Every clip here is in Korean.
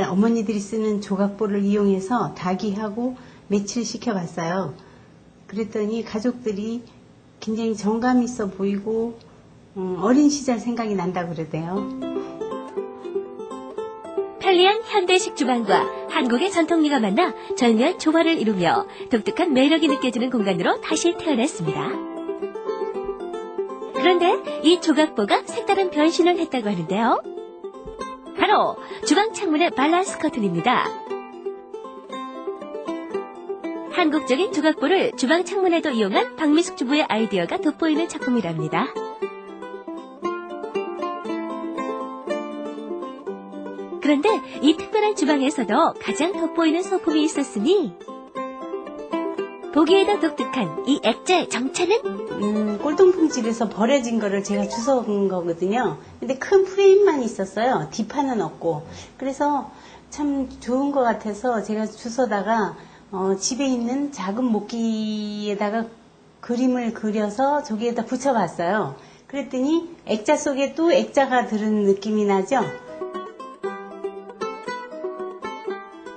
어머니들이 쓰는 조각볼을 이용해서 다기하고 매치를 시켜봤어요. 그랬더니 가족들이 굉장히 정감 있어 보이고 어린 시절 생각이 난다고 그러대요. 편리한 현대식 주방과 한국의 전통미가 만나 절묘한 조화를 이루며 독특한 매력이 느껴지는 공간으로 다시 태어났습니다. 그런데 이 조각보가 색다른 변신을 했다고 하는데요. 바로 주방 창문의 밸런스 커튼입니다. 한국적인 조각보를 주방 창문에도 이용한 박미숙 주부의 아이디어가 돋보이는 작품이랍니다. 그런데 이 특별한 주방에서도 가장 돋보이는 소품이 있었으니 보기에도 독특한 이 액자의 정체는? 꼴통품질에서 버려진 거를 제가 주워온 거거든요. 근데 큰 프레임만 있었어요. 뒷판은 없고. 그래서 참 좋은 것 같아서 제가 주워다가 집에 있는 작은 목기에다가 그림을 그려서 저기에다 붙여봤어요. 그랬더니 액자 속에 또 액자가 들은 느낌이 나죠?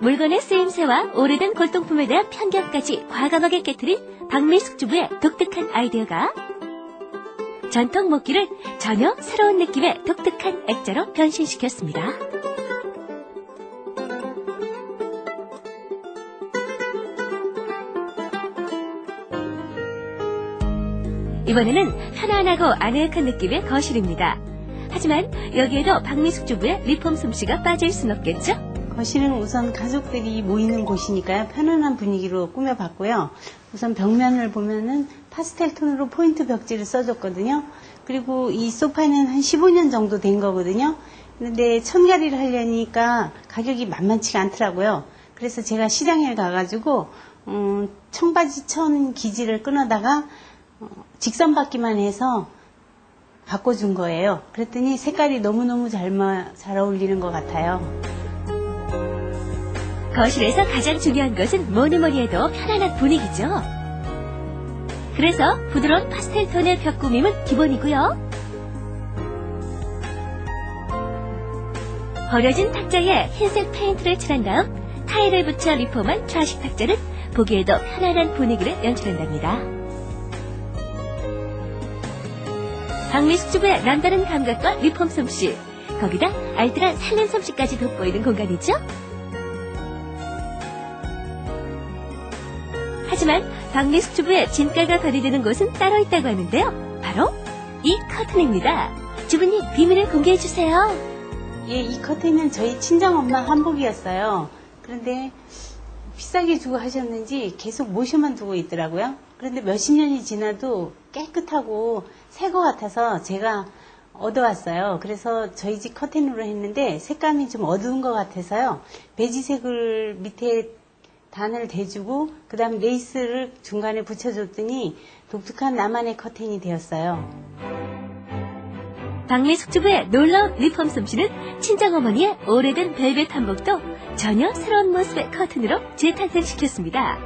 물건의 쓰임새와 오래된 골동품에 대한 편견까지 과감하게 깨트린 박미숙 주부의 독특한 아이디어가 전통 목기를 전혀 새로운 느낌의 독특한 액자로 변신시켰습니다. 이번에는 편안하고 아늑한 느낌의 거실입니다. 하지만 여기에도 박미숙 주부의 리폼 솜씨가 빠질 순 없겠죠? 거실은 우선 가족들이 모이는 곳이니까요. 편안한 분위기로 꾸며봤고요. 우선 벽면을 보면은 파스텔 톤으로 포인트 벽지를 써줬거든요. 그리고 이 소파는 한 15년 정도 된 거거든요. 근데 천가리를 하려니까 가격이 만만치가 않더라고요. 그래서 제가 시장에 가가지고 청바지 천 기지를 끊어다가 직선받기만 해서 바꿔준 거예요. 그랬더니 색깔이 너무너무 잘 어울리는 것 같아요. 거실에서 가장 중요한 것은 뭐니뭐니 해도 편안한 분위기죠. 그래서 부드러운 파스텔 톤의 벽 꾸밈은 기본이고요. 버려진 탁자에 흰색 페인트를 칠한 다음 타일을 붙여 리폼한 좌식 탁자는 보기에도 편안한 분위기를 연출한답니다. 박미숙 주부의 남다른 감각과 리폼 솜씨, 거기다 알뜰한 살림 솜씨까지 돋보이는 공간이죠. 하지만 박미숙 주부의 진가가 발휘되는 곳은 따로 있다고 하는데요. 바로 이 커튼입니다. 주부님, 비밀을 공개해주세요. 예, 이 커튼은 저희 친정엄마 한복이었어요. 그런데 비싸게 주고 하셨는지 계속 모셔만 두고 있더라고요. 그런데 몇십 년이 지나도 깨끗하고 새 것 같아서 제가 얻어왔어요. 그래서 저희 집 커튼으로 했는데 색감이 좀 어두운 것 같아서요. 베지색을 밑에 단을 대주고 그 다음 레이스를 중간에 붙여줬더니 독특한 나만의 커튼이 되었어요. 박미숙 주부의 놀라운 리폼 솜씨는 친정어머니의 오래된 벨벳 한복도 전혀 새로운 모습의 커튼으로 재탄생시켰습니다.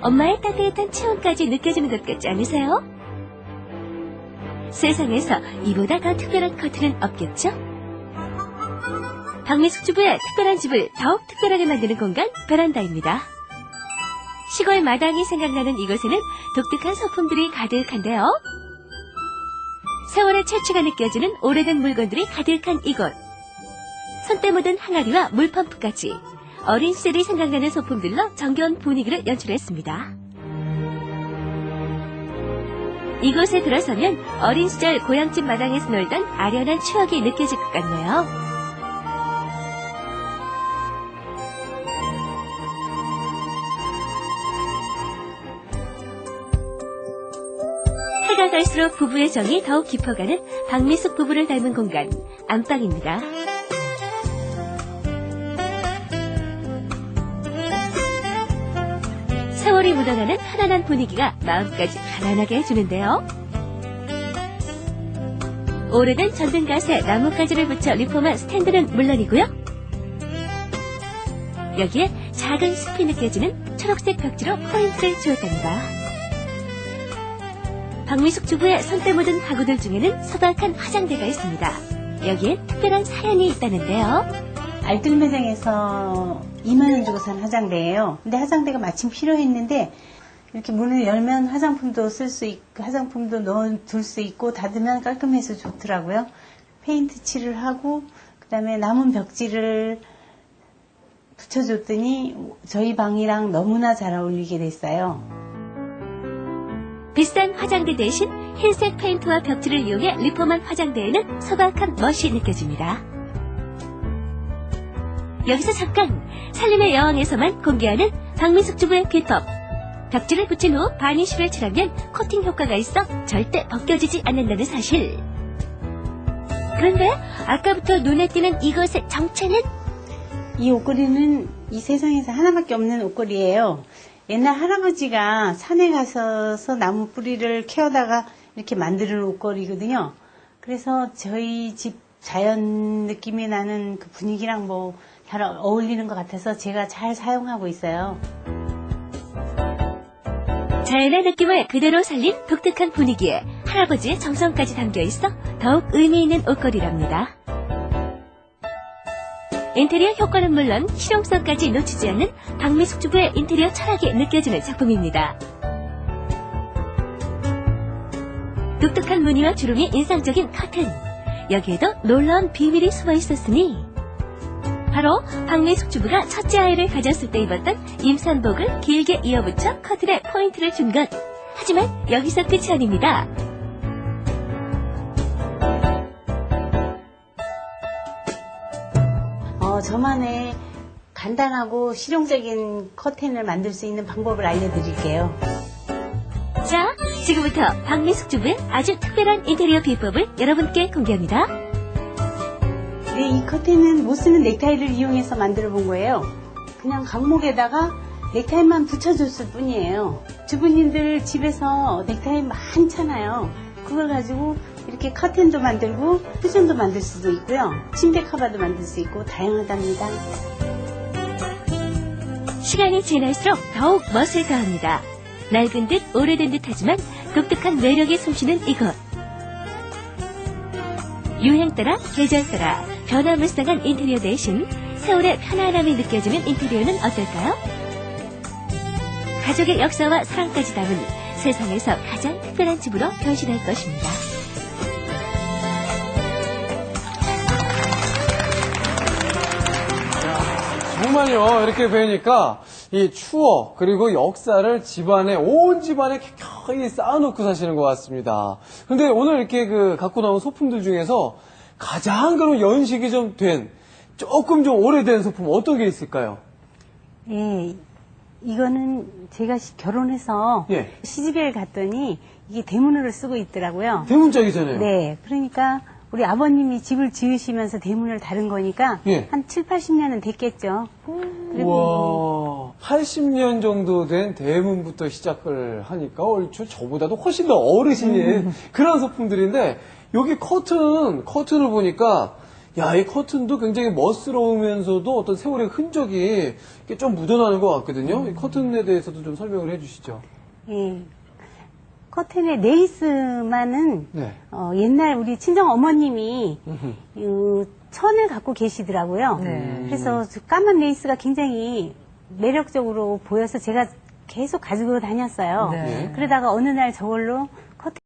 엄마의 따뜻한 체온까지 느껴지는 것 같지 않으세요? 세상에서 이보다 더 특별한 커튼은 없겠죠? 박미숙 주부의 특별한 집을 더욱 특별하게 만드는 공간, 베란다입니다. 시골 마당이 생각나는 이곳에는 독특한 소품들이 가득한데요. 세월의 채취가 느껴지는 오래된 물건들이 가득한 이곳. 손때 묻은 항아리와 물펌프까지 어린 시절이 생각나는 소품들로 정겨운 분위기를 연출했습니다. 이곳에 들어서면 어린 시절 고향집 마당에서 놀던 아련한 추억이 느껴질 것 같네요. 해가 갈수록 부부의 정이 더욱 깊어가는 박미숙 부부를 닮은 공간, 안방입니다. 세월이 묻어나는 편안한 분위기가 마음까지 편안하게 해주는데요. 오래된 전등갓에 나뭇가지를 붙여 리폼한 스탠드는 물론이고요. 여기에 작은 숲이 느껴지는 초록색 벽지로 포인트를 주었답니다. 박미숙 주부의 손때 묻은 가구들 중에는 소박한 화장대가 있습니다. 여기엔 특별한 사연이 있다는데요. 알뜰 매장에서 2만 원 주고 산 화장대예요. 근데 화장대가 마침 필요했는데 이렇게 문을 열면 화장품도 쓸 수 있고 화장품도 넣어둘 수 있고 닫으면 깔끔해서 좋더라고요. 페인트 칠을 하고 그다음에 남은 벽지를 붙여줬더니 저희 방이랑 너무나 잘 어울리게 됐어요. 비싼 화장대 대신 흰색 페인트와 벽지를 이용해 리폼한 화장대에는 소박한 멋이 느껴집니다. 여기서 잠깐 살림의 여왕에서만 공개하는 박민숙 주부의 비법. 벽지를 붙인 후 바니쉬를 칠하면 코팅 효과가 있어 절대 벗겨지지 않는다는 사실. 그런데 아까부터 눈에 띄는 이것의 정체는? 이 옷걸이는 이 세상에서 하나밖에 없는 옷걸이에요. 옛날 할아버지가 산에 가셔서 나무 뿌리를 캐어다가 이렇게 만드는 옷걸이거든요. 그래서 저희 집 자연 느낌이 나는 그 분위기랑 뭐 잘 어울리는 것 같아서 제가 잘 사용하고 있어요. 자연의 느낌을 그대로 살린 독특한 분위기에 할아버지의 정성까지 담겨 있어 더욱 의미 있는 옷걸이랍니다. 인테리어 효과는 물론 실용성까지 놓치지 않는 박민숙 주부의 인테리어 철학이 느껴지는 작품입니다. 독특한 무늬와 주름이 인상적인 커튼. 여기에도 놀라운 비밀이 숨어 있었으니 바로 박민숙 주부가 첫째 아이를 가졌을 때 입었던 임산복을 길게 이어붙여 커튼에 포인트를 준 것. 하지만 여기서 끝이 아닙니다. 저만의 간단하고 실용적인 커튼을 만들 수 있는 방법을 알려드릴게요. 자, 지금부터 박민숙 주부의 아주 특별한 인테리어 비법을 여러분께 공개합니다. 네, 이 커튼은 못 쓰는 넥타이를 이용해서 만들어 본 거예요. 그냥 강목에다가 넥타이만 붙여줬을 뿐이에요. 주부님들 집에서 넥타이 많잖아요. 그걸 가지고 이렇게 커튼도 만들고 쿠션도 만들 수도 있고요. 침대 커버도 만들 수 있고 다양하답니다. 시간이 지날수록 더욱 멋을 더합니다. 낡은 듯 오래된 듯 하지만 독특한 매력이 숨쉬는 이것. 유행 따라 계절 따라 변화무쌍한 인테리어 대신 세월의 편안함이 느껴지는 인테리어는 어떨까요? 가족의 역사와 사랑까지 담은 세상에서 가장 특별한 집으로 변신할 것입니다. 정말요, 이렇게 뵈니까 이 추억 그리고 역사를 집안에 온 집안에 켜켜이 쌓아놓고 사시는 것 같습니다. 근데 오늘 이렇게 갖고 나온 소품들 중에서 가장 그런 연식이 좀 된 조금 좀 오래된 소품 어떤 게 있을까요? 예, 이거는 제가 결혼해서 예. 시집에 갔더니 이게 대문으로 쓰고 있더라고요. 대문짝이잖아요. 네, 그러니까 우리 아버님이 집을 지으시면서 대문을 다른 거니까 예. 한 7, 80년은 됐겠죠. 우와, 80년 정도 된 대문부터 시작을 하니까 얼추 저보다도 훨씬 더 어르신인 그런 소품들인데 여기 커튼을 보니까 야, 이 커튼도 굉장히 멋스러우면서도 어떤 세월의 흔적이 이렇게 좀 묻어나는 것 같거든요. 이 커튼에 대해서도 좀 설명을 해주시죠. 예. 커튼의 네이스만은 네. 옛날 우리 친정 어머님이 천을 갖고 계시더라고요. 그래서 까만 네이스가 굉장히 매력적으로 보여서 제가 계속 가지고 다녔어요. 네. 그러다가 어느 날 저걸로